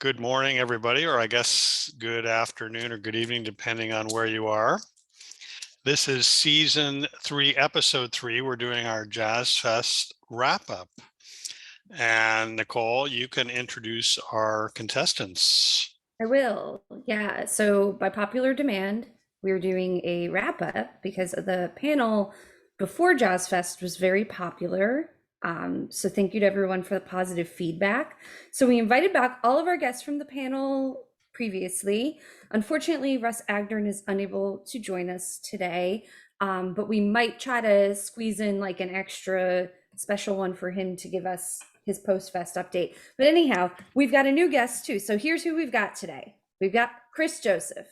Good morning, everybody, or I guess good afternoon or good evening, depending on where you are. This is season 3, episode 3. We're doing our Jazz Fest wrap up. And Nicole, you can introduce our contestants. I will. Yeah. So by popular demand, we're doing a wrap up because the panel before Jazz Fest was very popular. So thank you to everyone for the positive feedback. So we invited back all of our guests from the panel previously. Unfortunately, Russ Agdern is unable to join us today, but we might try to squeeze in like an extra special one for him to give us his post-fest update. But anyhow, we've got a new guest too. So here's who we've got today. We've got Chris Joseph,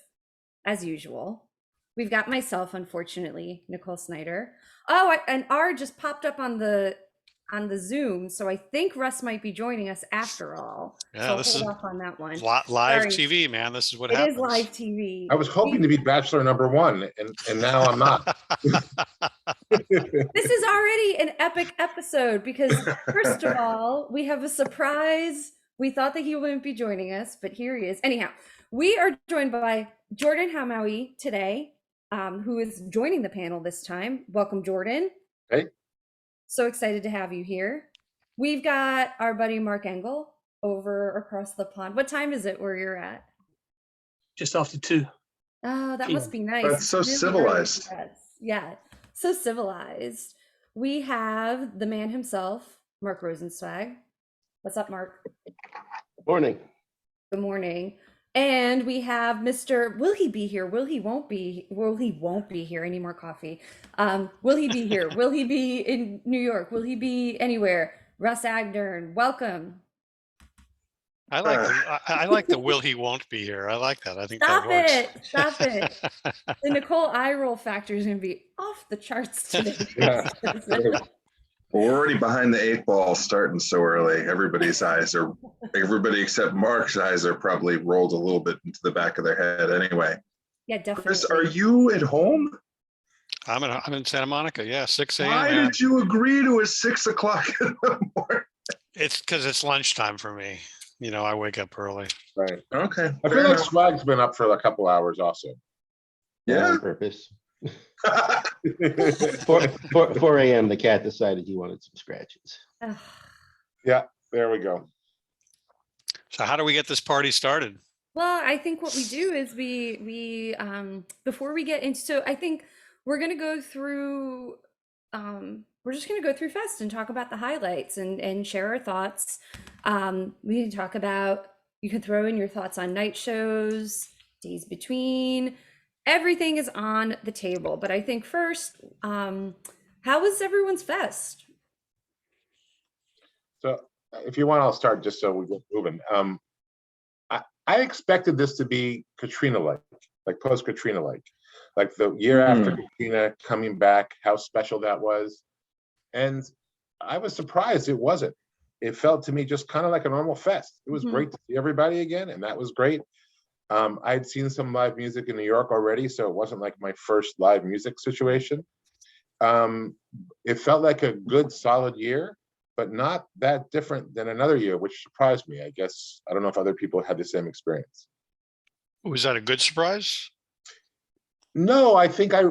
as usual. We've got myself, unfortunately, Nicole Snyder. Oh, and R just popped up on the Zoom, so I think Russ might be joining us after all. Yeah, so I'll this hold is off on that one. live Sorry. TV, man. This is what It happens. is live TV. I was hoping to be Bachelor #1, and now I'm not. This is already an epic episode because, first of all, we have a surprise. We thought that he wouldn't be joining us, but here he is. Anyhow, we are joined by Jordan Hamawi today, who is joining the panel this time. Welcome, Jordan. Hey. So excited to have you here. We've got our buddy Marc Engel over across the pond. What time is it where you're at? Just after 2. Oh, that must be nice. That's so Really civilized. early. Yeah, so civilized. We have the man himself, Mark Rosenzweig. What's up, Mark? Morning. Good morning. And we have Mr. Will he be here? Will he won't be? Will he won't be here? I need more coffee. Will he be here? Will he be in New York? Will he be anywhere? Russ Agdern, welcome. I like the will he won't be here. I like that. I think Stop that works. it. Stop it. The Nicole eye roll factor is going to be off the charts today. Yeah. We're already behind the 8 ball starting so early. Everybody except Mark's eyes are probably rolled a little bit into the back of their head anyway. Yeah, definitely. Chris, are you at home? I'm in Santa Monica. Yeah, 6 a.m. Why did you agree to a 6 o'clock in the morning? It's because it's lunchtime for me. You know, I wake up early. Right. Okay. I feel like Swag's been up for a couple hours also. Yeah. On purpose. 4 a.m. the cat decided he wanted some scratches. Ugh. Yeah, there we go. So how do we get this party started? Well, I think what we do is we before we get into, so I think we're gonna go through we're just gonna go through Fest and talk about the highlights and share our thoughts. We can talk about, you can throw in your thoughts on night shows, days between, everything is on the table. But I think first, how was everyone's Fest? So if you want, I'll start just so we get moving. I expected this to be Katrina-like, like post-Katrina-like. Like the year after Katrina coming back, how special that was. And I was surprised it wasn't. It felt to me just kind of like a normal fest. It was great to see everybody again, and that was great. I'd seen some live music in New York already, so it wasn't like my first live music situation. It felt like a good, solid year, but not that different than another year, which surprised me. I guess, I don't know if other people had the same experience. Was that a good surprise? No, I think I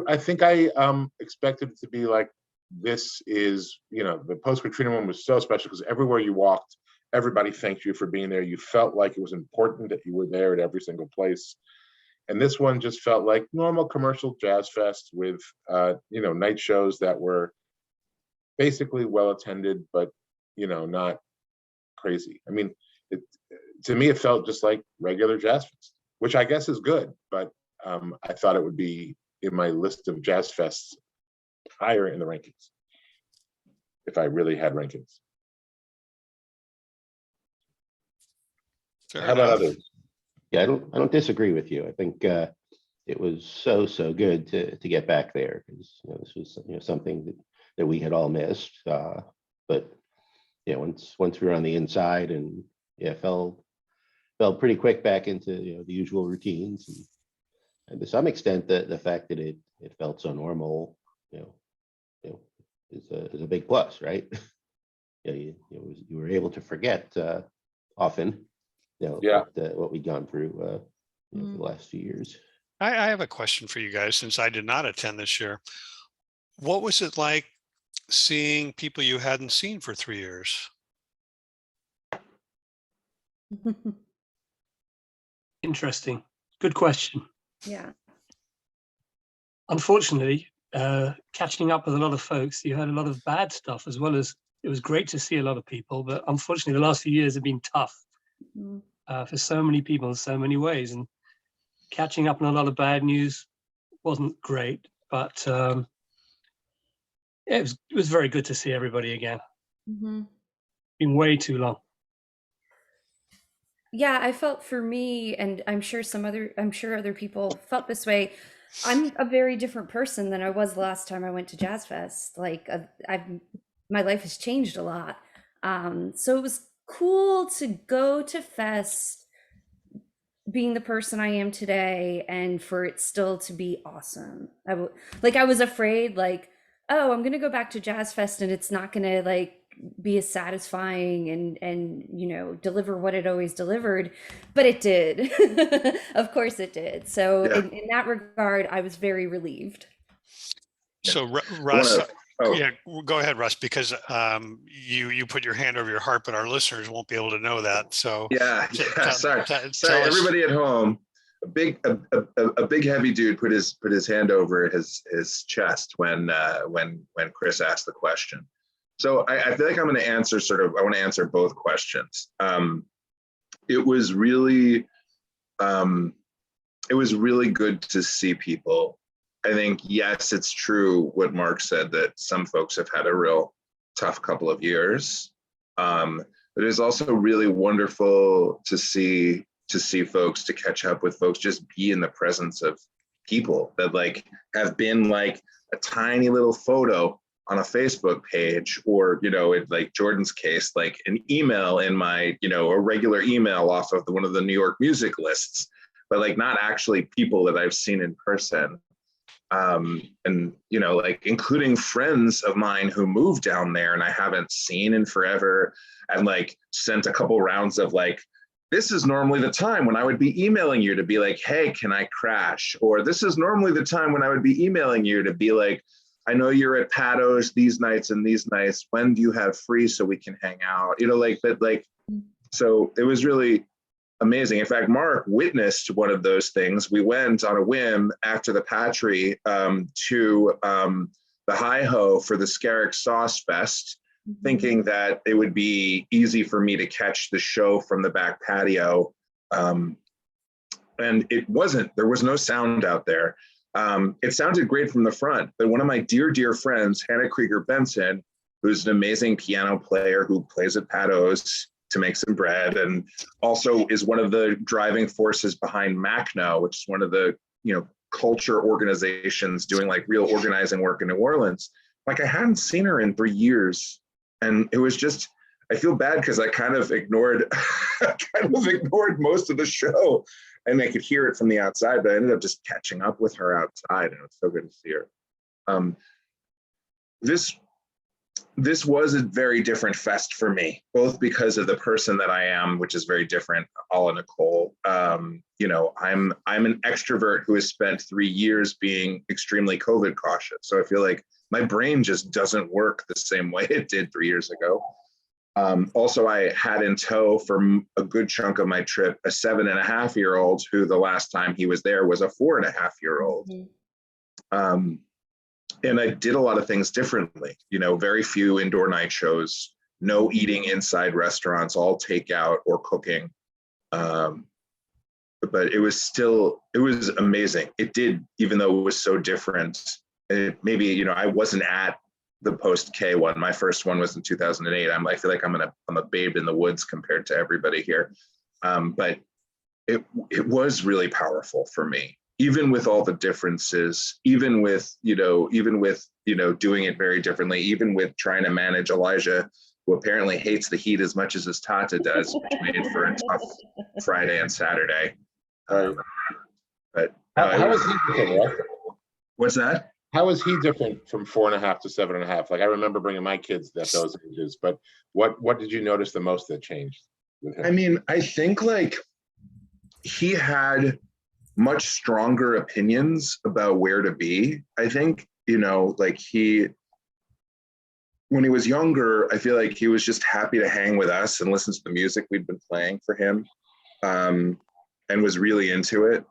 expected it to be like, this is, you know, the post-Katrina one was so special because everywhere you walked, everybody thanked you for being there. You felt like it was important that you were there at every single place. And this one just felt like normal commercial jazz fest with, you know, night shows that were basically well attended, but, you know, not crazy. I mean, to me, it felt just like regular jazz fest, which I guess is good, but I thought it would be in my list of jazz fests higher in the rankings if I really had rankings. How about others? Yeah, I don't disagree with you. I think it was so good to get back there because, you know, this was, you know, something that we had all missed. But yeah, once we were on the inside, and yeah, fell pretty quick back into, you know, the usual routines, and to some extent the fact that it felt so normal, you know, is a big plus, right? Yeah, you were able to forget often, Yeah. what we've gone through for the last few years. I have a question for you guys since I did not attend this year. What was it like seeing people you hadn't seen for 3 years? Interesting. Good question. Yeah. Unfortunately, catching up with a lot of folks, you had a lot of bad stuff as well as it was great to see a lot of people. But unfortunately, the last few years have been tough Mhm. for so many people in so many ways. And catching up on a lot of bad news wasn't great. But it was very good to see everybody again. Mhm. Been way too long. Yeah, I felt for me, and I'm sure other people felt this way. I'm a very different person than I was the last time I went to Jazz Fest. Like my life has changed a lot. So it was cool to go to Fest being the person I am today and for it still to be awesome. I was afraid like, oh, I'm going to go back to Jazz Fest and it's not going to like be as satisfying and deliver what it always delivered, but it did. Of course it did. So Yeah. in that regard, I was very relieved. So I Russ, wanna- oh, yeah, go ahead, Russ, because you put your hand over your heart, but our listeners won't be able to know that. So yeah, sorry, tell us. everybody at home. A big heavy dude put his hand over his chest when Chris asked the question. So I feel like I'm going to answer I want to answer both questions. It was really good to see people. I think, yes, it's true what Mark said, that some folks have had a real tough couple of years. But it's also really wonderful to see folks, to catch up with folks, just be in the presence of people that like have been like a tiny little photo on a Facebook page, or, in like Jordan's case, like an email in my, a regular email off of one of the New York music lists, but like not actually people that I've seen in person. And, like including friends of mine who moved down there and I haven't seen in forever, and like sent a couple rounds of like, this is normally the time when I would be emailing you to be like, hey, can I crash? Or this is normally the time when I would be emailing you to be like, I know you're at Pato's these nights and these nights. When do you have free so we can hang out? So it was really amazing. In fact, Mark witnessed one of those things. We went on a whim after the Patry to the Hi-Ho for the Scarrick Sauce Fest, thinking that it would be easy for me to catch the show from the back patio. And it wasn't. There was no sound out there. It sounded great from the front, but one of my dear friends, Hannah Krieger Benson, who's an amazing piano player who plays at Pato's to make some bread, and also is one of the driving forces behind MACNO, which is one of the culture organizations doing like real organizing work in New Orleans. Like I hadn't seen her in 3 years, and it was just, I feel bad because I kind of ignored most of the show, and I could hear it from the outside, but I ended up just catching up with her outside, and it was so good to see her. This was a very different fest for me, both because of the person that I am, which is very different, a la Nicole. I'm an extrovert who has spent 3 years being extremely COVID cautious. So I feel like my brain just doesn't work the same way it did 3 years ago. Also, I had in tow for a good chunk of my trip a 7.5-year-old who the last time he was there was a 4.5-year-old. And I did a lot of things differently, very few indoor night shows, no eating inside restaurants, all takeout or cooking. But it was amazing. It did, even though it was so different. Maybe, I wasn't at the post K one. My first one was in 2008. I feel like I'm a babe in the woods compared to everybody here. But it was really powerful for me, even with all the differences, even with doing it very differently, even with trying to manage Elijah, who apparently hates the heat as much as his Tata does, which made for a tough Friday and Saturday. But How is he different, right? What's that? How is he different from 4.5 to 7.5? Like I remember bringing my kids at those ages, but what did you notice the most that changed? with him. I mean, I think like he had much stronger opinions about where to be. I think, like when he was younger, I feel like he was just happy to hang with us and listen to the music we'd been playing for him, and was really into it.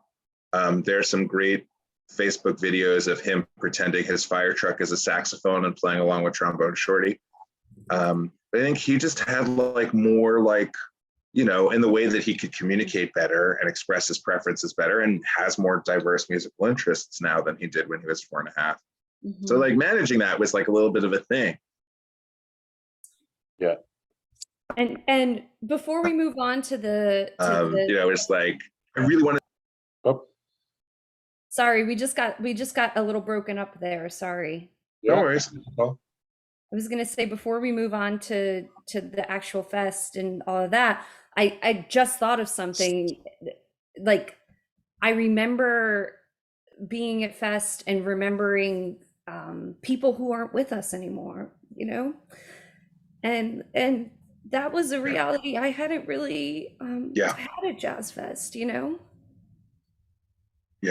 There's some great Facebook videos of him pretending his fire truck is a saxophone and playing along with Trombone Shorty. I think he just had like more like, in the way that he could communicate better and express his preferences better, and has more diverse musical interests now than he did when he was 4.5. So like managing that was like a little bit of a thing. Yeah. And before we move on to the It's like I really want to. Oh, sorry, we just got a little broken up there. Sorry. No worries. Well, I was gonna say before we move on to the actual fest and all of that, I just thought of something. Like, I remember being at fest and remembering people who aren't with us anymore, and that was a reality I hadn't really had at Jazz Fest, Yeah,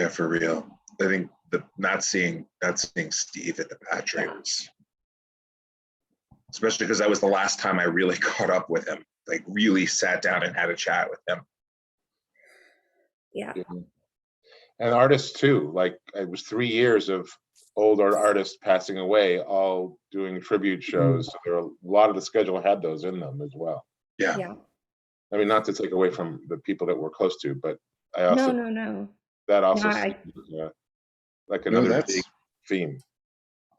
for real. I think not seeing Steve at the Patry was, especially because that was the last time I really caught up with him, like really sat down and had a chat with him. Yeah. and artists too. Like it was 3 years of older artists passing away, all doing tribute shows. So there were a lot of the schedule had those in them as well. Yeah. I mean, not to take away from the people that we're close to, but I also No. that also No, seems, like another big theme.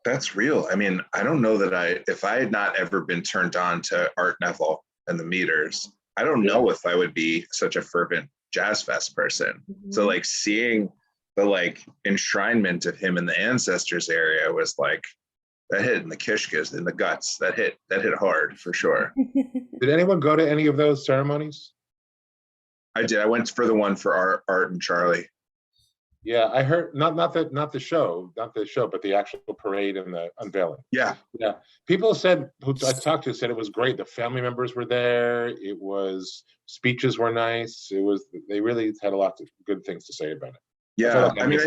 That's real. I mean, I don't know that if I had not ever been turned on to Art Neville and the Meters, I don't know if I would be such a fervent Jazz Fest person. So like seeing the like enshrinement of him in the Ancestors area was like, that hit in the kishkas, in the guts. That hit hard for sure. Did anyone go to any of those ceremonies? I did. I went for the one for Art and Charlie. Yeah, I heard not the show, but the actual parade and the unveiling. Yeah. People said, who I talked to said it was great. The family members were there. It was, speeches were nice. They really had a lot of good things to say about it. Yeah, I mean,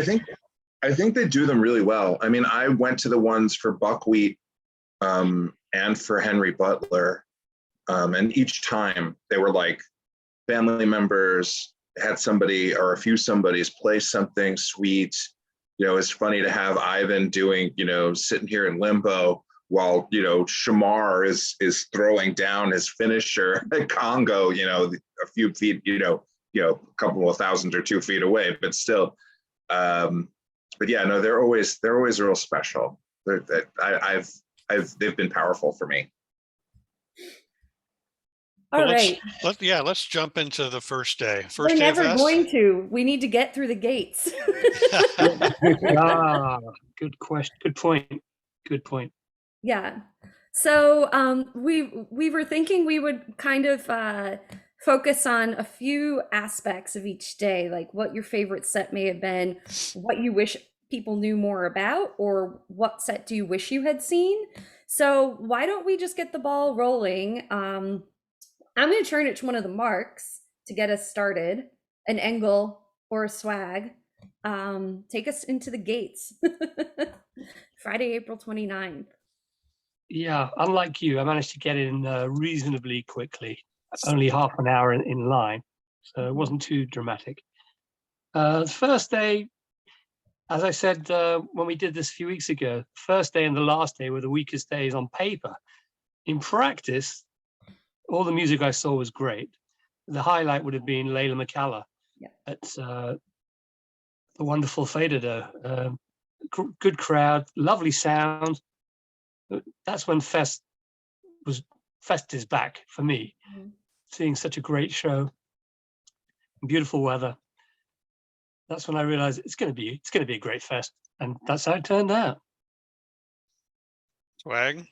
I think they do them really well. I mean, I went to the ones for Buckwheat and for Henry Butler, and each time they were like family members had somebody or a few somebodies play something sweet. It's funny to have Ivan doing, sitting here in limbo while, Shamar is throwing down his finisher at Congo, a few feet, a couple of 1,000 or 2 feet away, but still. But yeah, no, they're always real special. They've been powerful for me. All right. Let's jump into the first day. We're never going to. We need to get through the gates. Good question. Good point. Yeah. So we were thinking we would kind of focus on a few aspects of each day, like what your favorite set may have been, what you wish people knew more about, or what set do you wish you had seen. So why don't we just get the ball rolling? I'm going to turn it to one of the Marks to get us started, an Engel or a Swag. Take us into the gates. Friday, April 29th. Yeah, unlike you, I managed to get in reasonably quickly, only half an hour in line, so it wasn't too dramatic. The first day, as I said when we did this a few weeks ago, first day and the last day were the weakest days on paper. In practice, all the music I saw was great. The highlight would have been Layla McCalla at the wonderful Fader. Good crowd, lovely sound. That's when Fest is back for me. Seeing such a great show, beautiful weather. That's when I realized it's going to be a great fest, and that's how it turned out. Swag.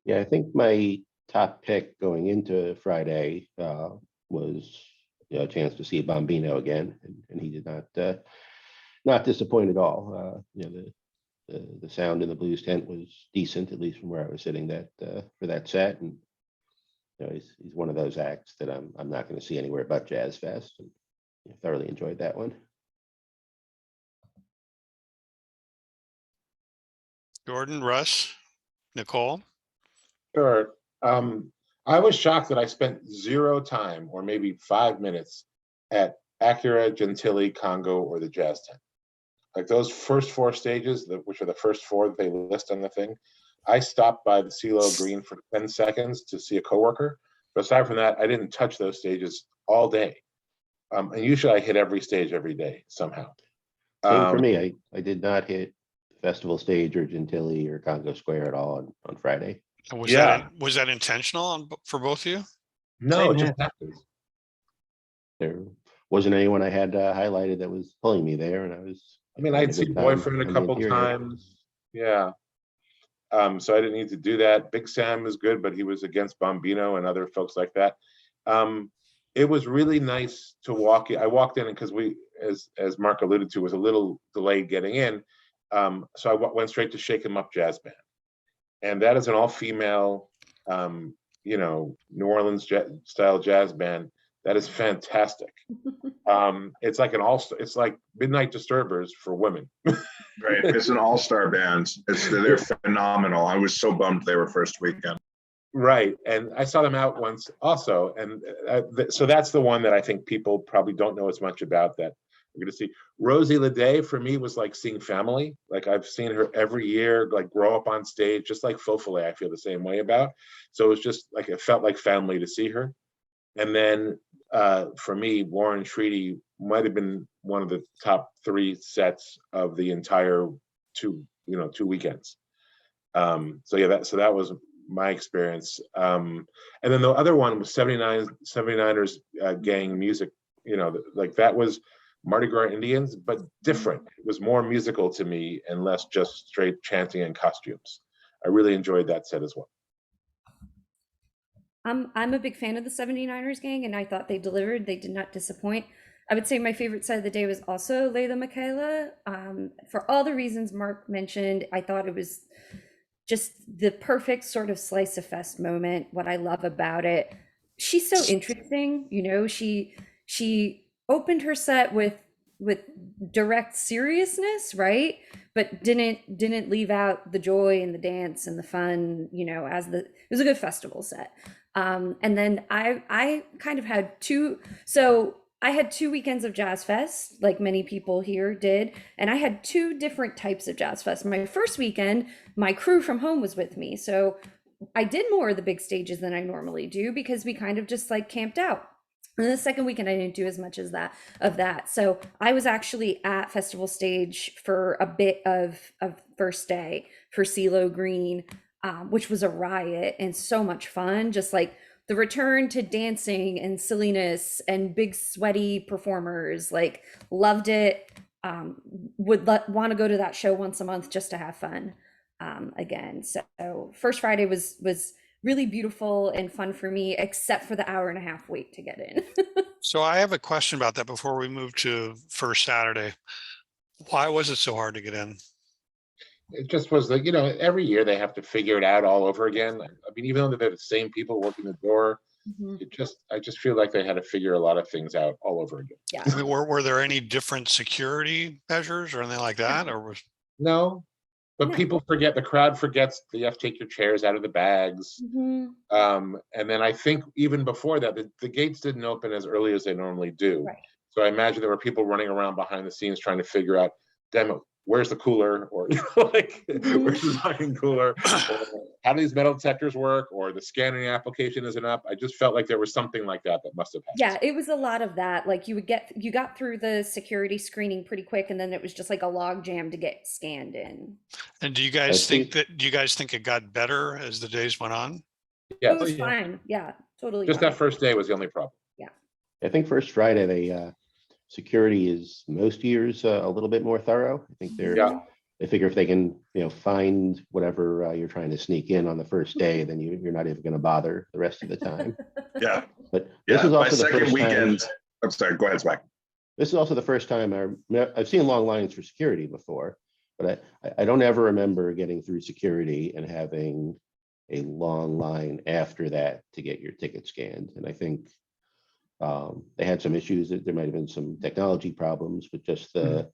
Yeah, I think my top pick going into Friday was a chance to see Bombino again, and he did not disappoint at all. The sound in the blues tent was decent, at least from where I was sitting for that set, and he's one of those acts that I'm not going to see anywhere but Jazz Fest. And thoroughly enjoyed that one. Jordan, Russ, Nicole. Sure. I was shocked that I spent 0 time or maybe 5 minutes at Acura, Gentilly, Congo, or the Jazz Tent. Like those first 4 stages, which are the first 4 that they list on the thing, I stopped by the CeeLo Green for 10 seconds to see a coworker. But aside from that, I didn't touch those stages all day. And usually I hit every stage every day somehow. Same for me. I did not hit Festival Stage or Gentilly or Congo Square at all on Friday. And was Yeah. that intentional for both of you? No, Same it just here. happens. There wasn't anyone I had highlighted that was pulling me there, and I was. I mean, having I'd a see good time Boyfriend a on the couple interior. times. Yeah. So I didn't need to do that. Big Sam is good, but he was against Bombino and other folks like that. It was really nice to walk in. I walked in because as Mark alluded to, was a little delayed getting in. So I went straight to Shake 'Em Up Jazz Band. And that is an all-female, New Orleans style jazz band. That is fantastic. It's like it's like Midnight Disturbers for women. Right. It's an all-star band. They're phenomenal. I was so bummed they were first weekend. Right. And I saw them out once also. And so that's the one that I think people probably don't know as much about that we're going to see. Rosie Leday for me was like seeing family. Like I've seen her every year, like grow up on stage, just like Fofele, I feel the same way about. So it was just like, it felt like family to see her. And then for me, Warren Treaty might have been one of the top 3 sets of the entire 2 weekends. So that was my experience. And then the other one was 79ers gang music, like that was Mardi Gras Indians, but different. It was more musical to me and less just straight chanting and costumes. I really enjoyed that set as well. I'm a big fan of the 79ers gang, and I thought they delivered. They did not disappoint. I would say my favorite set of the day was also Layla Michaela. For all the reasons Mark mentioned, I thought it was just the perfect sort of slice of fest moment. What I love about it, she's so interesting. She opened her set with direct seriousness, right? But didn't leave out the joy and the dance and the fun. It was a good festival set. And then I kind of had 2. So I had 2 weekends of Jazz Fest, like many people here did, and I had 2 different types of Jazz Fest. My first weekend, my crew from home was with me, so I did more of the big stages than I normally do because we kind of just like camped out. And the second weekend, I didn't do as much as that. So I was actually at Festival Stage for a bit of first day for CeeLo Green, which was a riot and so much fun. Just like the return to dancing and silliness and big sweaty performers, like loved it. Would want to go to that show once a month just to have fun again. So first Friday was really beautiful and fun for me, except for the 1.5-hour wait to get in. So I have a question about that before we move to first Saturday. Why was it so hard to get in? It just was like, every year they have to figure it out all over again. I mean, even though they're the same people working the door, I just feel like they had to figure a lot of things out all over again. Yeah. I mean, were there any different security measures or anything like that? Or was No, but No. people forget, the crowd forgets that you have to take your chairs out of the bags. And then I think even before that, the gates didn't open as early as they normally do. Right. So I imagine there were people running around behind the scenes trying to figure out, demo, where's the cooler? Or where's the fucking cooler? Or how do these metal detectors work? Or the scanning application isn't up. I just felt like there was something like that must have happened. Yeah, it was a lot of that. Like you got through the security screening pretty quick, and then it was just like a log jam to get scanned in. And do you guys think it got better as the days went on? Yeah, It was fine. Yeah, totally. just fine. that first day was the only problem. I think first Friday, they security is most years a little bit more thorough. I think they figure if they can, find whatever you're trying to sneak in on the first day, then you're not even going to bother the rest of the time. Yeah. But Yeah. this is My also the second first weekend. time. I'm sorry. Go ahead, Spike. This is also the first time I've seen long lines for security before, but I don't ever remember getting through security and having a long line after that to get your ticket scanned. And I think they had some issues. That there might have been some technology problems, but just the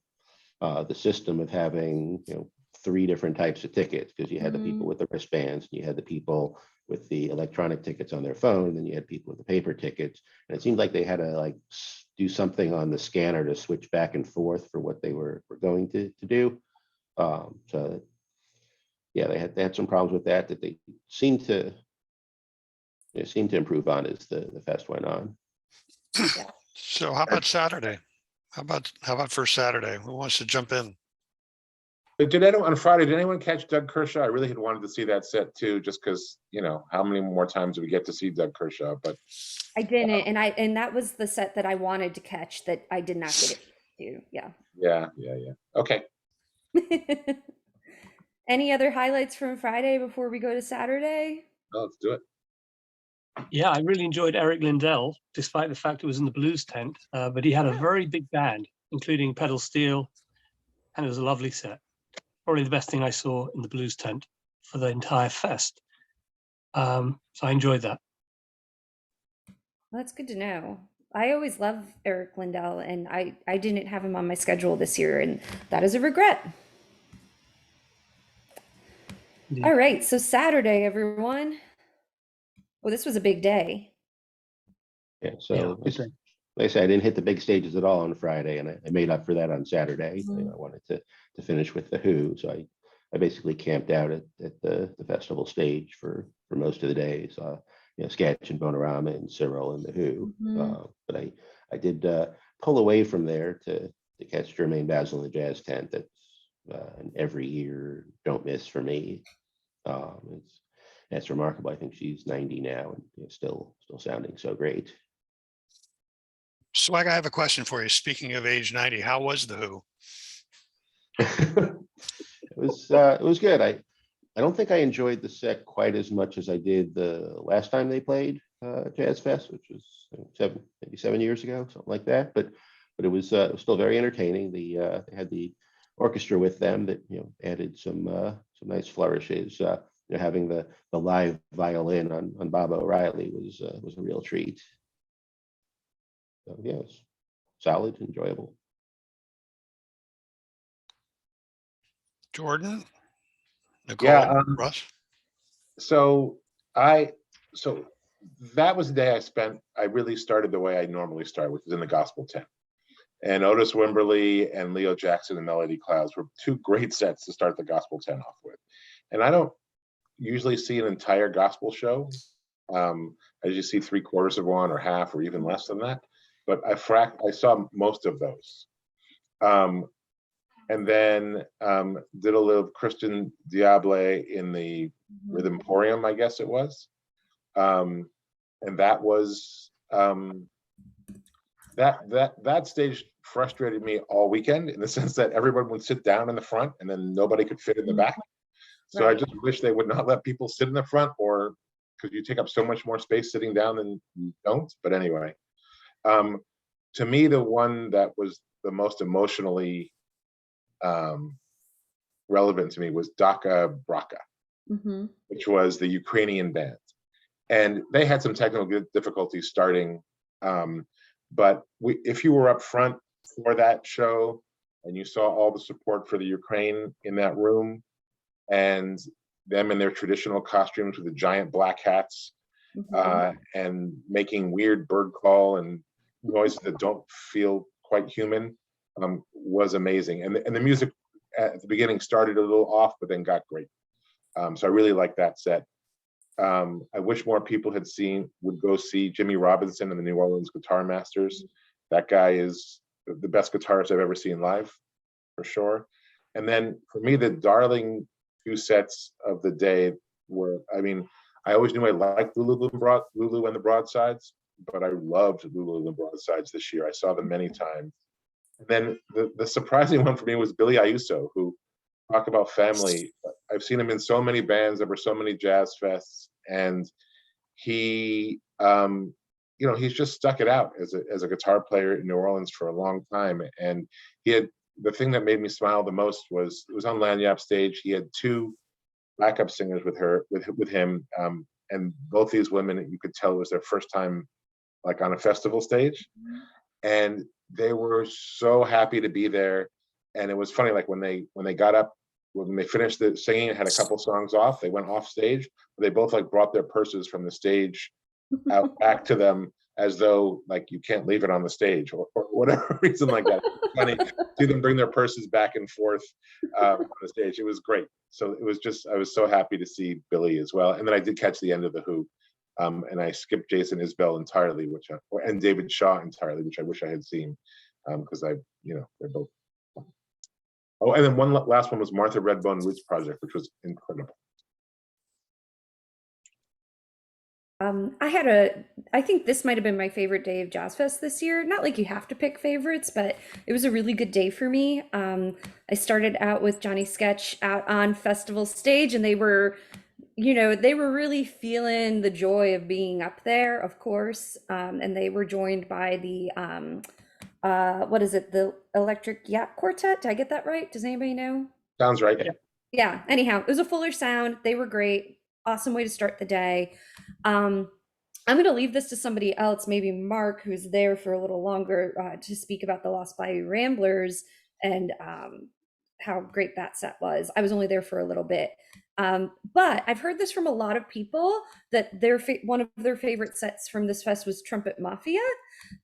system of having, you know, 3 different types of tickets, because you had the people with the wristbands, and you had the people with the electronic tickets on their phone, and then you had people with the paper tickets. And it seemed like they had to like do something on the scanner to switch back and forth for what they were going to do. So yeah, they had some problems with that they seemed to improve on as the fest went on. So how about Saturday? How about for Saturday? Who wants to jump in? Did anyone on Friday? Did anyone catch Doug Kershaw? I really had wanted to see that set too, just because, you know, how many more times do we get to see Doug Kershaw? But I didn't, and that was the set that I wanted to catch that I did not get it to. Yeah. yeah. Okay. Any other highlights from Friday before we go to Saturday? Well, let's do it. Yeah, I really enjoyed Eric Lindell, despite the fact it was in the blues tent. But he had a very big band, including pedal steel, and it was a lovely set. Probably the best thing I saw in the blues tent for the entire fest. So I enjoyed that. Well, that's good to know. I always love Eric Lindell, and I didn't have him on my schedule this year, and that is a regret. Indeed. All right, so Saturday, everyone. Well, this was a big day. Yeah, Yeah, so good day. like I said, I didn't hit the big stages at all on Friday, and I made up for that on Saturday. You know, I wanted to finish with the Who, so I basically camped out at the festival stage for most of the day. So you know, Sketch and Bonorama and Cyril and the Who. But I did pull away from there to catch Jermaine Basil in the Jazz Tent. That's an every year don't miss for me. It's remarkable. I think she's 90 now and, you know, still sounding so great. Swag, I have a question for you. Speaking of age 90, how was the Who? It was good. I don't think I enjoyed the set quite as much as I did the last time they played Jazz Fest, which was maybe 7 years ago, something like that. But it was still very entertaining. They had the orchestra with them that, you know, added some nice flourishes. You know, having the live violin on Bob O'Reilly was a real treat. So yeah, it was solid, enjoyable. Jordan? Nicole? Yeah, Russ? So that was the day I really started the way I normally start, which is in the gospel tent. And Otis Wimberly and Leo Jackson and Melody Clouds were 2 great sets to start the gospel tent off with. And I don't usually see an entire gospel show. I usually see 3/4 of one or half or even less than that. But I saw most of those. And then did a little Christian Diable in the Rhythm Emporium, I guess it was. And that was that stage frustrated me all weekend, in the sense that everyone would sit down in the front and then nobody could fit in the back. So I just wish they would not let people sit in the front, or because you take up so much more space sitting down than you don't. But anyway, to me, the one that was the most emotionally relevant to me was Daka Braka, which was the Ukrainian band. And they had some technical difficulties starting. But if you were up front for that show and you saw all the support for the Ukraine in that room, and them in their traditional costumes with the giant black hats, and making weird bird call and noises that don't feel quite human, was amazing. And the music at the beginning started a little off, but then got great. So I really like that set. I wish more people would go see Jimmy Robinson and the New Orleans Guitar Masters. That guy is the best guitarist I've ever seen live, for sure. And then for me, the darling 2 sets of the day were, I mean, I always knew I liked Lulu and the Broadsides, but I loved Lulu and the Broadsides this year. I saw them many times. And then the surprising one for me was Billy Ayuso, who, talk about family. I've seen him in so many bands. There were so many jazz fests, and he, you know, he's just stuck it out as a guitar player in New Orleans for a long time. And he had, the thing that made me smile the most was, it was on Lagniappe stage. He had 2 backup singers with him, and both these women, you could tell it was their first time like on a festival stage, and they were so happy to be there. And it was funny, like when they got up, when they finished the singing and had a couple songs off, they went off stage. They both like brought their purses from the stage out back to them, as though like you can't leave it on the stage, or whatever reason like that. It's funny, see them bring their purses back and forth on the stage. It was great. So it was just, I was so happy to see Billy as well. And then I did catch the end of the Who, and I skipped Jason Isbell entirely, and David Shaw entirely, which I wish I had seen, because they're both. Oh, and then one last one was Martha Redbone Roots Project, which was incredible. I think this might have been my favorite day of Jazz Fest this year. Not like you have to pick favorites, but it was a really good day for me. I started out with Johnny Sketch out on festival stage, and they were really feeling the joy of being up there, of course. And they were joined by the, what is it? The Electric Yacht Quartet. Did I get that right? Does anybody know? Sounds right. Yeah, anyhow, it was a fuller sound. They were great. Awesome way to start the day. I'm going to leave this to somebody else, maybe Mark, who's there for a little longer, to speak about the Lost Bayou Ramblers and how great that set was. I was only there for a little bit. But I've heard this from a lot of people that one of their favorite sets from this fest was Trumpet Mafia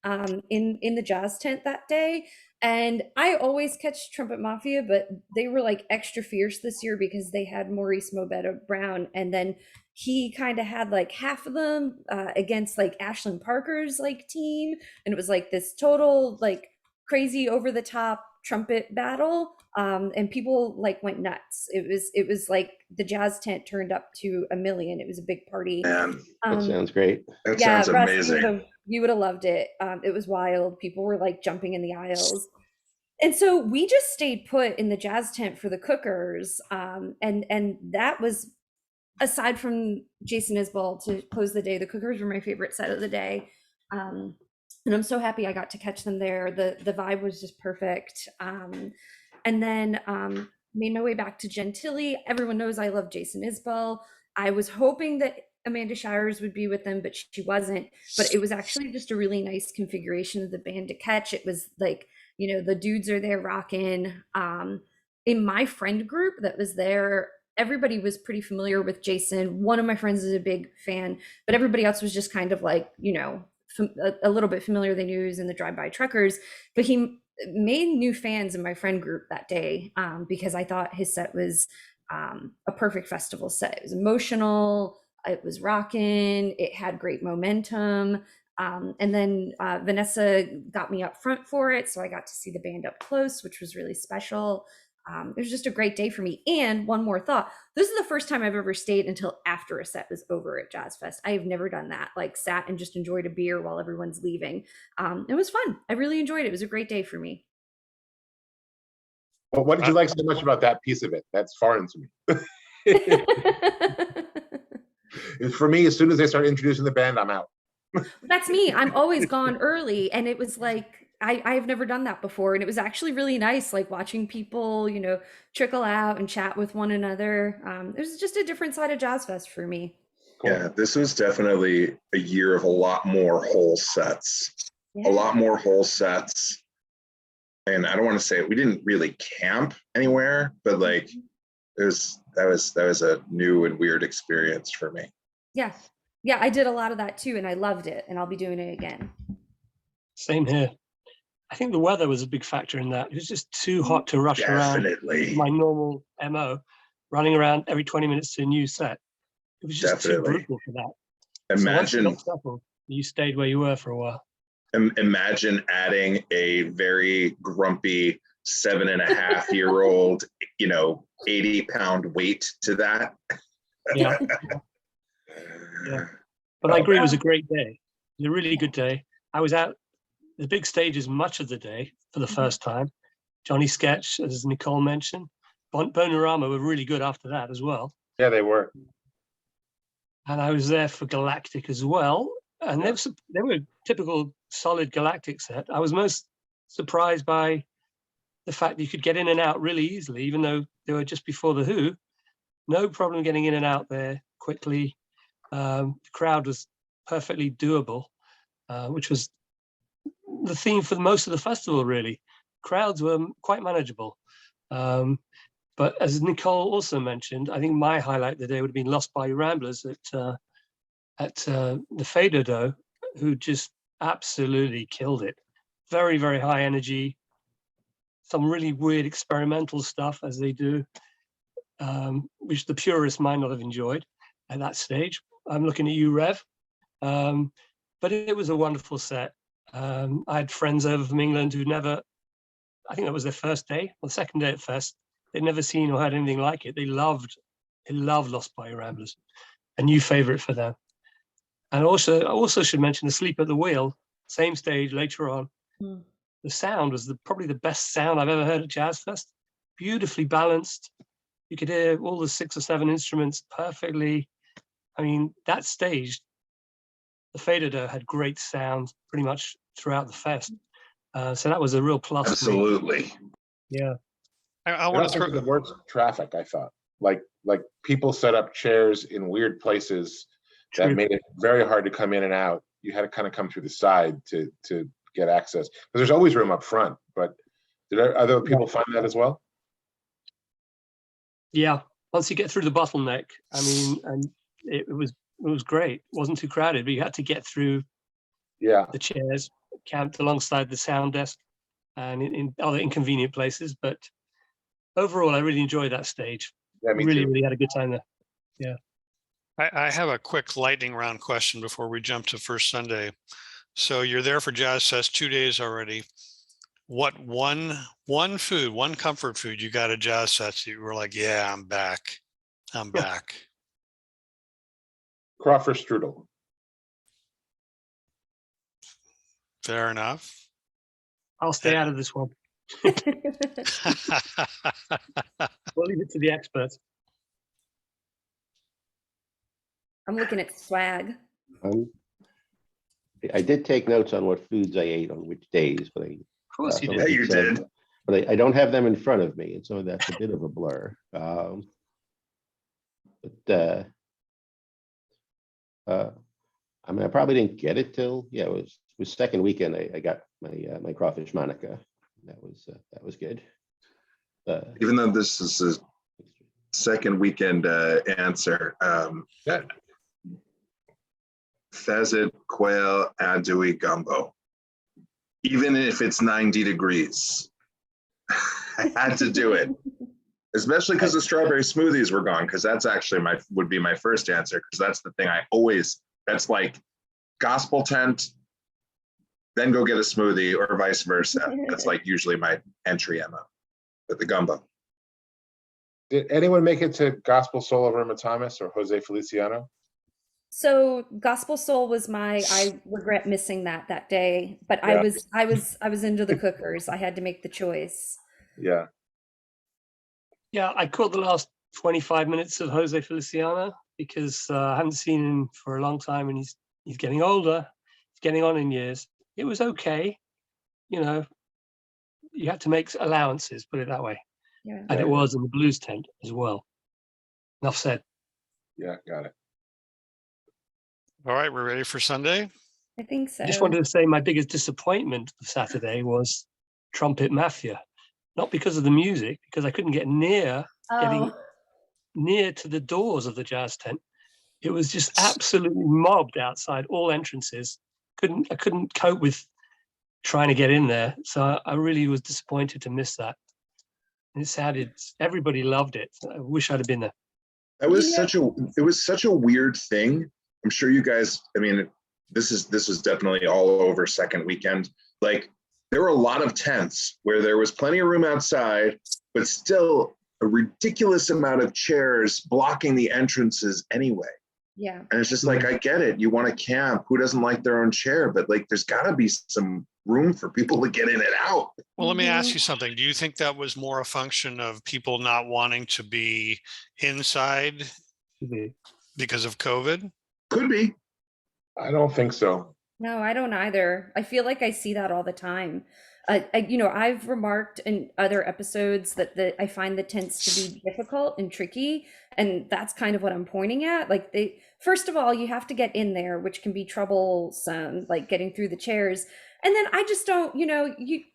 in the jazz tent that day. And I always catch Trumpet Mafia, but they were like extra fierce this year because they had Maurice Mobetta Brown, and then he kind of had like half of them against like Ashlyn Parker's like team, and it was like this total like crazy over the top trumpet battle, and people like went nuts. It was like the jazz tent turned up to 1,000,000. It was a big party. Man, That sounds great. that Yeah, sounds Russ, amazing. you would have loved it. It was wild. People were like jumping in the aisles. And so we just stayed put in the jazz tent for the cookers. And that was, aside from Jason Isbell to close the day, the cookers were my favorite set of the day. And I'm so happy I got to catch them there. The vibe was just perfect. And then made my way back to Gentilly. Everyone knows I love Jason Isbell. I was hoping that Amanda Shires would be with them, but she wasn't. But it was actually just a really nice configuration of the band to catch. It was like, the dudes are there rocking. In my friend group that was there, everybody was pretty familiar with Jason. One of my friends is a big fan, but everybody else was just kind of like, a little bit familiar. They knew he was in the Drive-By Truckers, but he made new fans in my friend group that day, because I thought his set was a perfect festival set. It was emotional, it was rocking, it had great momentum. And then Vanessa got me up front for it, so I got to see the band up close, which was really special. It was just a great day for me. And one more thought, this is the first time I've ever stayed until after a set was over at Jazz Fest. I have never done that, like sat and just enjoyed a beer while everyone's leaving. It was fun. I really enjoyed it. It was a great day for me. Well, what did you like so much about that piece of it? That's foreign to me. For me, as soon as they start introducing the band, I'm out. That's me. I'm always gone early. And it was like, I've never done that before. And it was actually really nice, like watching people, trickle out and chat with one another. It was just a different side of Jazz Fest for me. Cool. Yeah, this was definitely a year of a lot more whole sets. Yeah. A lot more whole sets. And I don't want to say we didn't really camp anywhere, but like that was a new and weird experience for me. Yeah. Yeah, I did a lot of that too, and I loved it, and I'll be doing it again. Same here. I think the weather was a big factor in that. It was just too hot to rush Definitely. around. My normal MO, running around every 20 minutes to a new set. It was just too brutal for that. Imagine, so once you got settled, you stayed where you were for a while. Imagine adding a very grumpy 7.5-year-old, 80-pound weight to that. Yeah. Yeah. But I agree, it was a great day. It was a really good day. I was out the big stages much of the day for the first time. Johnny Sketch, as Nicole mentioned. Bonorama were really good after that as well. Yeah, they were. And I was there for Galactic as well. And they were a typical solid Galactic set. I was most surprised by the fact that you could get in and out really easily, even though they were just before the Who. no problem getting in and out there quickly. The crowd was perfectly doable, which was the theme for most of the festival, really. Crowds were quite manageable. But as Nicole also mentioned, I think my highlight of the day would have been Lost Bayou Ramblers at the Fader Doe, who just absolutely killed it. Very, very high energy, some really weird experimental stuff as they do, which the purists might not have enjoyed at that stage. I'm looking at you, Rev. But it was a wonderful set. I had friends over from England who never, I think that was their first day or second day at Fest. They'd never seen or heard anything like it. They loved Lost Bayou Ramblers, a new favorite for them. And I also should mention Asleep at the Wheel, same stage later on. Mm. The sound was probably the best sound I've ever heard at Jazz Fest. Beautifully balanced. You could hear all the 6 or 7 instruments perfectly. I mean, that stage, the Fader Doe had great sound pretty much throughout the fest. So that was a real plus. Absolutely. Yeah. I It want to also throw. did the worst traffic, I thought. Like people set up chairs in weird places that True. made it very hard to come in and out. You had to kind of come through the side to get access. Because there's always room up front, but did other people find that as well? Yeah. Once you get through the bottleneck, I mean, and it was great. It wasn't too crowded, but you had to get through Yeah. the chairs, camped alongside the sound desk and in other inconvenient places. But overall, I really enjoyed that stage. Yeah, me Really, too. really had a good time there. Yeah. I have a quick lightning round question before we jump to first Sunday. So you're there for Jazz Fest 2 days already. What one comfort food you got at Jazz Fest you were like, yeah, I'm back. I'm back. Crawford strudel. Fair enough. I'll stay out of this one. We'll leave it to the experts. I'm looking at swag. I did take notes on what foods I ate on which days, but Of course you some did. of Yeah, it you said- did. But I don't have them in front of me, and so that's a bit of a blur. I mean, I probably didn't get it till it was second weekend. I got my crawfish Monica. That was good. Even though this is a second weekend answer, Yeah. pheasant, quail, andouille gumbo. Even if it's 90 degrees, I had to do it. Especially because the strawberry smoothies were gone, because that's actually would be my first answer, because that's the thing that's like gospel tent, then go get a smoothie, or vice versa. That's like usually my entry MO with the gumbo. Did anyone make it to Gospel Soul of Irma Thomas or Jose Feliciano? So Gospel Soul was I regret missing that day, but Yeah. I was into the cookers. I had to make the choice. Yeah. Yeah, I caught the last 25 minutes of Jose Feliciano because I hadn't seen him for a long time, and he's getting older. He's getting on in years. It was okay. You know, you had to make allowances, put it that way. Yeah. And it was in the blues tent as well. Enough said. Yeah, got it. All right, we're ready for Sunday. I think so. I just wanted to say my biggest disappointment of Saturday was Trumpet Mafia. Not because of the music, because I couldn't get getting near to the doors of the jazz tent. It was just absolutely mobbed outside all entrances. I couldn't cope with trying to get in there. So I really was disappointed to miss that. And it sounded, everybody loved it. I wish I'd have been there. That was it was such a weird thing. I'm sure you guys, I mean, this was definitely all over second weekend. Like, there were a lot of tents where there was plenty of room outside, but still a ridiculous amount of chairs blocking the entrances anyway. Yeah. And it's just like, I get it. You want to camp. Who doesn't like their own chair? But like, there's got to be some room for people to get in and out. Well, let me ask you something. Do you think that was more a function of people not wanting to be inside because of COVID? Could be. I don't think so. No, I don't either. I feel like I see that all the time. I've remarked in other episodes that I find the tents to be difficult and tricky, and that's kind of what I'm pointing at. Like first of all, you have to get in there, which can be troublesome, like getting through the chairs. And then I just don't,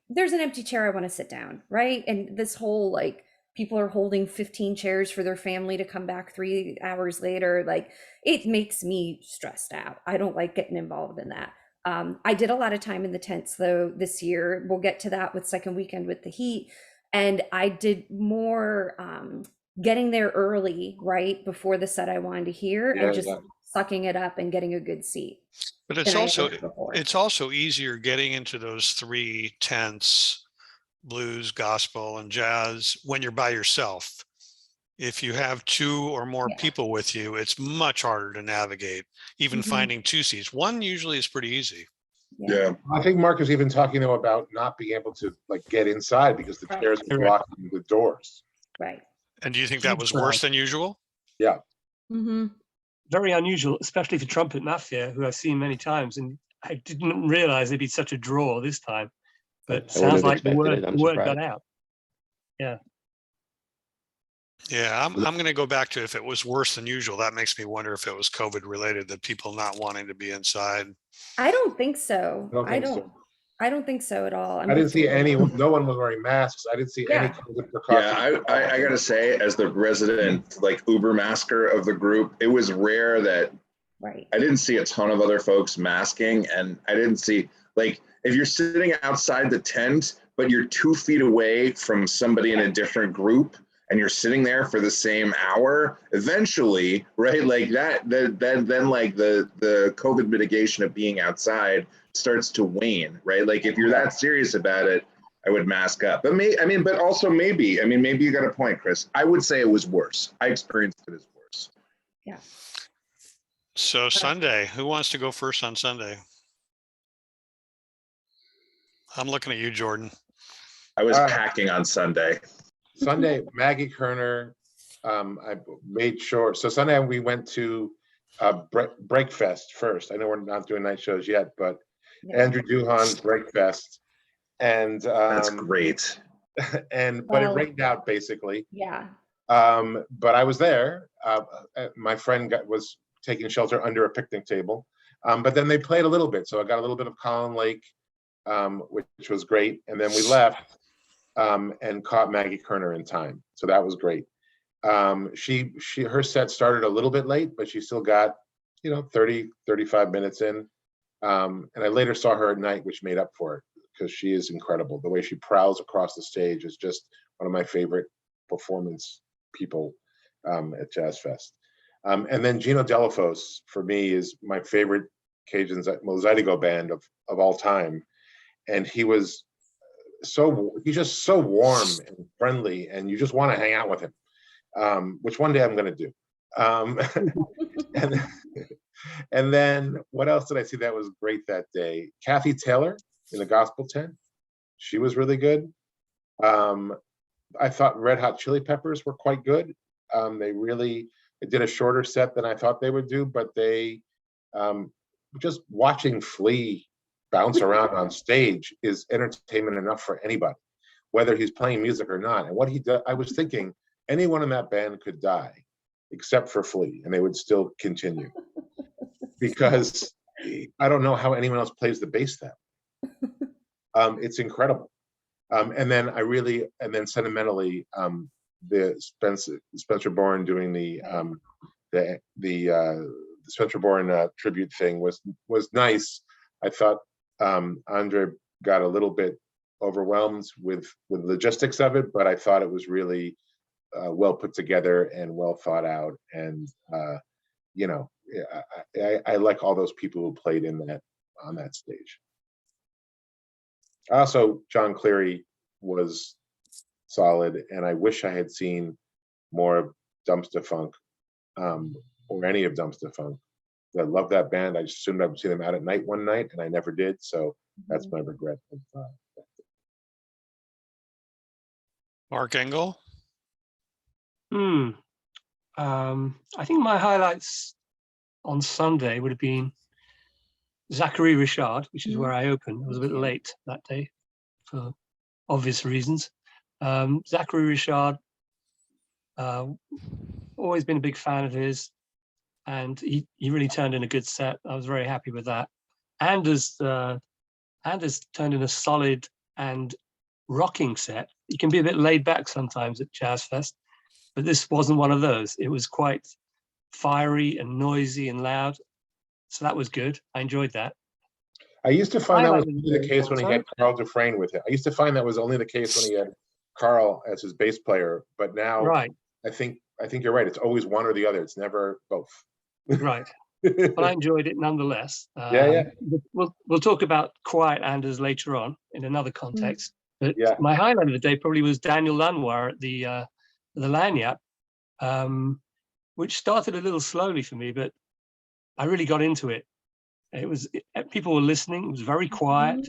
there's an empty chair, I want to sit down, right? And this whole like people are holding 15 chairs for their family to come back 3 hours later, like it makes me stressed out. I don't like getting involved in that. I did a lot of time in the tents though this year. We'll get to that with second weekend with the heat. And I did more getting there early, right before the set I wanted to hear, Yeah, and just yeah. sucking it up and getting a good seat. But than I ever did before. it's also easier getting into those 3 tents, blues, gospel, and jazz, when you're by yourself. If you have 2 or more Yeah. people with you, it's much harder to navigate, even Mhm. finding 2 seats. One usually is pretty easy. Yeah. I think Mark is even talking though about not being able to like get inside because the Right. chairs are Correct. blocking the doors. Right. And do you think that was Huge worse than usual? Mm-hmm. Very unusual, especially for Trumpet Mafia, who I've seen many times, and I didn't realize they'd be such a draw this time. But I wouldn't sounds have like the expected word, it. I'm the word got surprised. out. Yeah, I'm going to go back to, if it was worse than usual, that makes me wonder if it was COVID related, that people not wanting to be inside. I don't think so. I don't think so. I don't think so at all. I didn't see anyone, no one was wearing masks. I didn't see any Yeah. COVID precautions. Yeah, I gotta say, as the resident like Uber masker of the group, it was rare that Right. I didn't see a ton of other folks masking, and I didn't see, like, if you're sitting outside the tent, but you're 2 feet away from somebody in a different group, and you're sitting there for the same hour, eventually, right? Like then like the COVID mitigation of being outside starts to wane, right? Like if you're that serious about it, I would mask up. But but also maybe you got a point, Chris. I would say it was worse. I experienced it as worse. Yeah. So Sunday, who wants to go first on Sunday? I'm looking at you, Jordan. I was packing on Sunday. Sunday, Maggie Kerner, I made sure. So Sunday we went to Breakfest first. I know we're not doing night shows yet, but Yeah. Andrew Duhan's Breakfest, and That's great. but it Well- rained out basically. Yeah. But I was there. My friend was taking shelter under a picnic table. But then they played a little bit, so I got a little bit of Colin Lake, which was great. And then we left and caught Maggie Kerner in time, so that was great. Her set started a little bit late, but she still got 30-35 minutes in. And I later saw her at night, which made up for it, because she is incredible. The way she prowls across the stage is just one of my favorite performance people at Jazz Fest. And then Gino Delafos, for me, is my favorite Cajun Mozaico band of all time. And he's just so warm and friendly, and you just want to hang out with him, which one day I'm going to do. And then what else did I see that was great that day? Kathy Taylor in the gospel tent. She was really good. I thought Red Hot Chili Peppers were quite good. They did a shorter set than I thought they would do, but they just watching Flea bounce around on stage is entertainment enough for anybody, whether he's playing music or not. And what he does, I was thinking anyone in that band could die except for Flea, and they would still continue, because I don't know how anyone else plays the bass that way. It's incredible. And then sentimentally, the Spencer Bourne doing the Spencer Bourne tribute thing was nice. I thought Andre got a little bit overwhelmed with logistics of it, but I thought it was really well put together and well thought out. And I like all those people who played on that stage. Also, John Cleary was solid, and I wish I had seen more of Dumpster Funk, or any of Dumpster Funk. I love that band. I just assumed I would see them out at night one night, and I never did. So that's my regret. Mark Engel? I think my highlights on Sunday would have been Zachary Richard, which is where I opened. I was a bit late that day. for obvious reasons. Zachary Richard, always been a big fan of his, and he really turned in a good set. I was very happy with that. Anders turned in a solid and rocking set. You can be a bit laid back sometimes at Jazz Fest, but this wasn't one of those. It was quite fiery and noisy and loud. So that was good. I enjoyed that. I used to find that was only the case when he Sorry? had Carl Dufresne with him. I used to find that was only the case when he had Carl as his bass player, but now Right, I think you're right. It's always one or the other. It's never both. right. But I enjoyed it nonetheless. Yeah. We'll talk about Quiet Anders later on in another context. But Yeah. my highlight of the day probably was Daniel Lanois at the Lanyap, which started a little slowly for me, but I really got into it. People were listening. It was very quiet.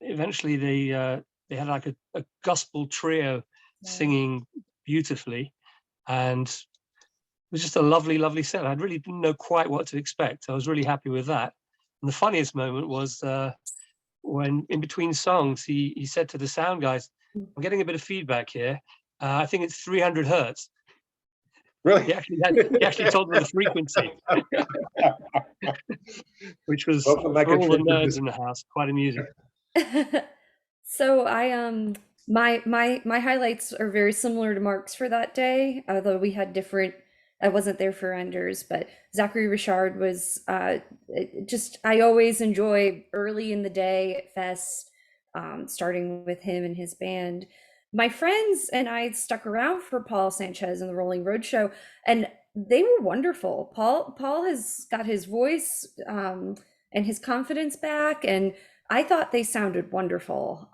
Eventually, they had like a gospel trio singing beautifully, and it was just a lovely, lovely set. I really didn't know quite what to expect. I was really happy with that. And the funniest moment was when in between songs, he said to the sound guys, "I'm getting a bit of feedback here. I think it's 300 hertz." Really? He actually told them the frequency, which was for all the nerds in the house quite amusing. So my highlights are very similar to Mark's for that day, although we had different. I wasn't there for Enders, but Zachary Richard was I always enjoy early in the day at Fest, starting with him and his band. My friends and I stuck around for Paul Sanchez and the Rolling Roadshow, and they were wonderful. Paul has got his voice and his confidence back, and I thought they sounded wonderful.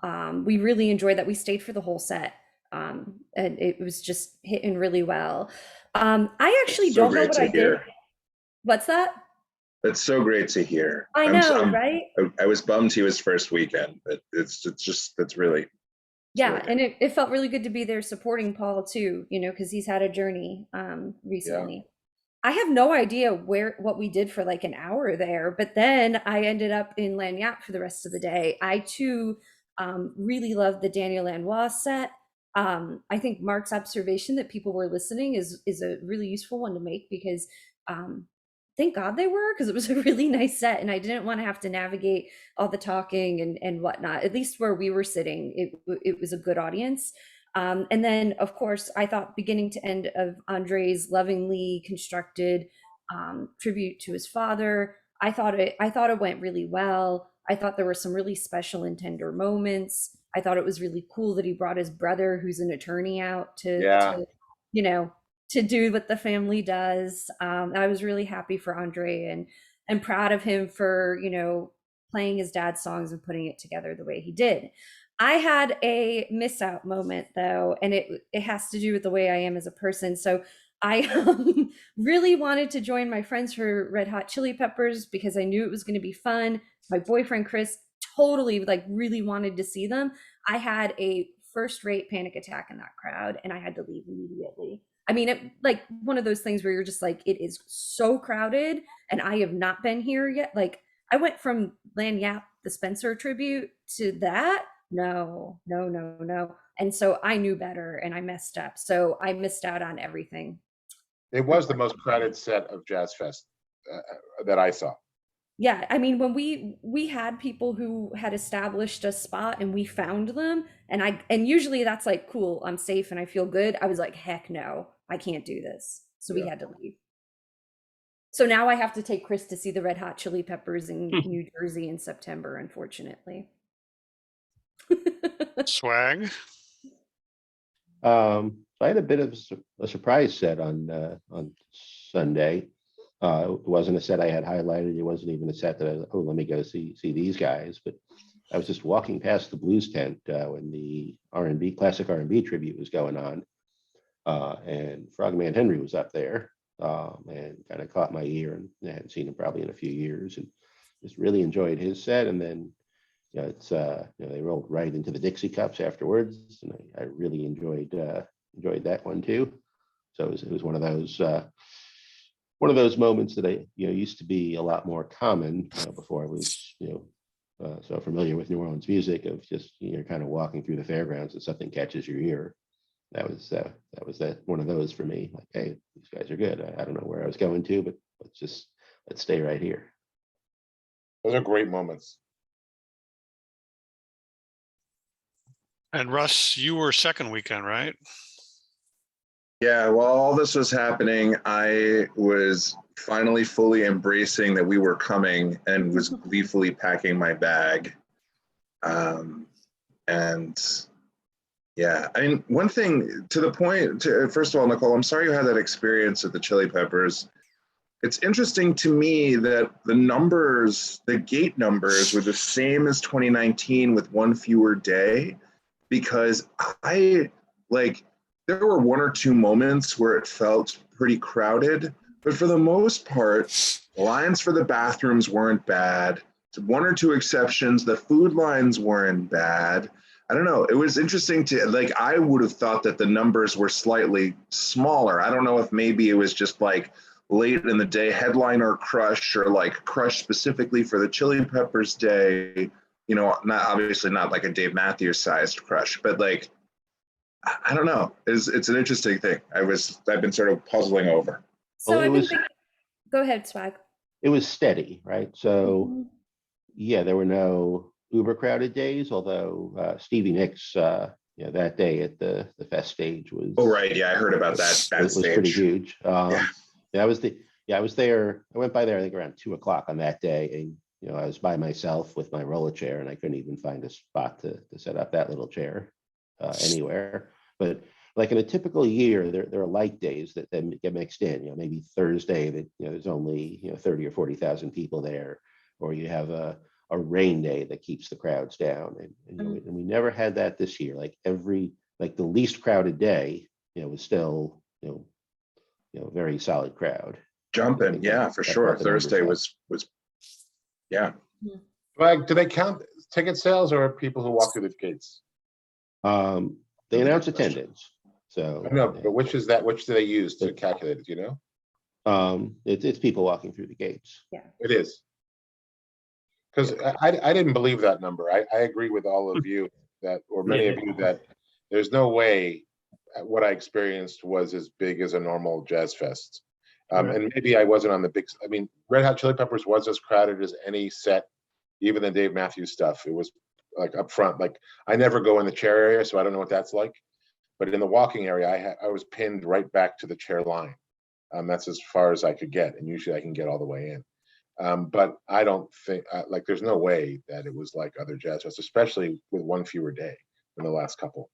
We really enjoyed that. We stayed for the whole set, and it was just hitting really well. I actually So don't know great what to I did. hear. What's that? That's so great to hear. I know, right? I was bummed he was first weekend, but it's really. Yeah, and it felt really good to be there supporting Paul too, because he's had a journey recently. I have no idea what we did for like an hour there, but then I ended up in Lagniappe for the rest of the day. I too really loved the Daniel Lanois set. I think Mark's observation that people were listening is a really useful one to make, because thank God they were, because it was a really nice set, and I didn't want to have to navigate all the talking and whatnot. At least where we were sitting, it was a good audience. And then, of course, I thought beginning to end of Andre's lovingly constructed tribute to his father, I thought it went really well. I thought there were some really special and tender moments. I thought it was really cool that he brought his brother, who's an attorney, out to do what the family does. I was really happy for Andre and proud of him for, playing his dad's songs and putting it together the way he did. I had a miss out moment though, and it has to do with the way I am as a person. So I really wanted to join my friends for Red Hot Chili Peppers because I knew it was going to be fun. My boyfriend Chris totally really wanted to see them. I had a first-rate panic attack in that crowd, and I had to leave immediately. I mean, like one of those things where you're just like, it is so crowded, and I have not been here yet. Like I went from Lagniappe, the Spencer tribute, to that. No. And so I knew better, and I messed up. So I missed out on everything. It was the most crowded set of Jazz Fest that I saw. Yeah, I mean, when we had people who had established a spot and we found them, and usually that's like, cool, I'm safe and I feel good. I was like, heck no, I can't do this. So we had to leave. So now I have to take Chris to see the Red Hot Chili Peppers in New Jersey in September, unfortunately. Swag. I had a bit of a surprise set on Sunday. It wasn't a set I had highlighted. It wasn't even a set that I was, let me go see these guys. But I was just walking past the blues tent when the classic R&B tribute was going on, and Frogman Henry was up there, and kind of caught my ear, and I hadn't seen him probably in a few years, and just really enjoyed his set. And then they rolled right into the Dixie Cups afterwards, and I really enjoyed that one too. So it was one of those moments that I used to be a lot more common before I was so familiar with New Orleans music of just, you're kind of walking through the fairgrounds and something catches your ear. That was one of those for me. Like, hey, these guys are good. I don't know where I was going to, but let's stay right here. Those are great moments. And Russ, you were second weekend, right? Yeah, while all this was happening, I was finally fully embracing that we were coming and was gleefully packing my bag. And yeah, I mean, one thing to the point, first of all, Nicole, I'm sorry you had that experience with the Chili Peppers. It's interesting to me that the numbers, the gate numbers were the same as 2019 with one fewer day, because there were one or two moments where it felt pretty crowded, but for the most part, lines for the bathrooms weren't bad. One or two exceptions, the food lines weren't bad. I don't know. It was interesting to, I would have thought that the numbers were slightly smaller. I don't know if maybe it was just like late in the day headliner crush, or like crush specifically for the Chili Peppers day, not obviously not like a Dave Matthews sized crush, but like, I don't know. It's an interesting thing. I've been sort of puzzling over. So Well, go ahead, Swag. it was steady, right? So Mhm. yeah, there were no uber crowded days, although Stevie Nicks, that day at the fest stage was. Oh, right. Yeah, I heard about that was stage. pretty huge. Yeah. I was there. I went by there, I think around 2:00 on that day, and I was by myself with my roller chair, and I couldn't even find a spot to set up that little chair anywhere. But like in a typical year, there are light days that then get mixed in. Maybe Thursday that there's only 30 or 40,000 people there, or you have a rain day that keeps the crowds down, and we never had that this year. Like the least crowded day, was still very solid crowd. Jumping, yeah, for sure. Thursday was yeah. Like, do they count ticket sales or people who walk through the gates? They announce attendance. So No, but which do they use to calculate it? Do you know? It's people walking through the gates. It is. Because I didn't believe that number. I agree with all of you or many of you, that there's no way what I experienced was as big as a normal jazz fest. And maybe I wasn't on the big, Red Hot Chili Peppers was as crowded as any set, even the Dave Matthews stuff. It was like up front. Like, I never go in the chair area, so I don't know what that's like. But in the walking area, I was pinned right back to the chair line. That's as far as I could get, and usually I can get all the way in. But I don't think there's no way that it was like other jazz fests, especially with one fewer day than the last couple.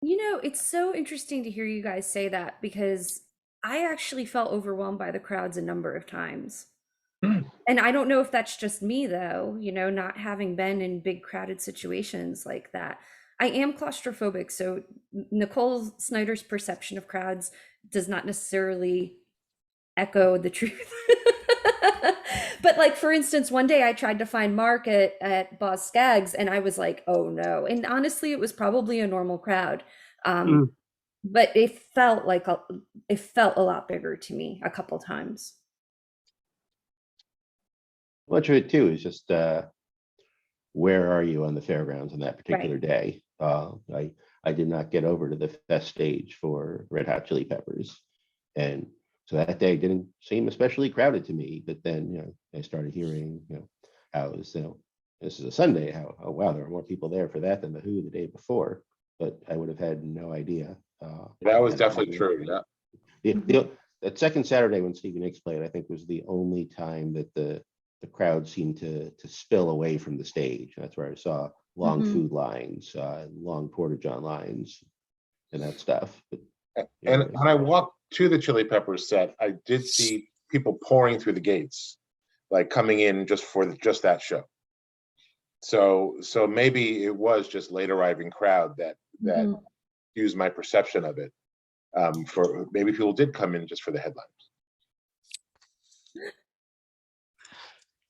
It's so interesting to hear you guys say that, because I actually felt overwhelmed by the crowds a number of times. And I don't know if that's just me, though, not having been in big crowded situations like that. I am claustrophobic, so Nicole Snyder's perception of crowds does not necessarily echo the truth. But like, for instance, one day I tried to find Mark at Boss Skaggs, and I was like, oh no. And honestly, it was probably a normal crowd. But it felt a lot bigger to me a couple times. Much of it too is just where are you on the fairgrounds on that particular day? I did not get over to the fest stage for Red Hot Chili Peppers, and so that day didn't seem especially crowded to me. But then I started hearing how it was, this is a Sunday, how wow, there are more people there for that than the Who the day before. But I would have had no idea. That was definitely true. Yeah. That second Saturday when Stevie Nicks played, I think was the only time that the crowd seemed to spill away from the stage. That's where I saw long food lines, long porta-john lines, and that stuff. But, and when I walked to the Chili Peppers set, I did see people pouring through the gates, like coming in just for that show. So maybe it was just late arriving crowd that used my perception of it. For maybe people did come in just for the headliners.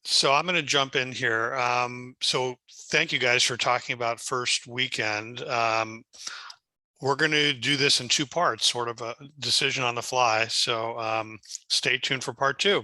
So I'm going to jump in here. So thank you guys for talking about first weekend. We're going to do this in two parts, sort of a decision on the fly. So stay tuned for part 2.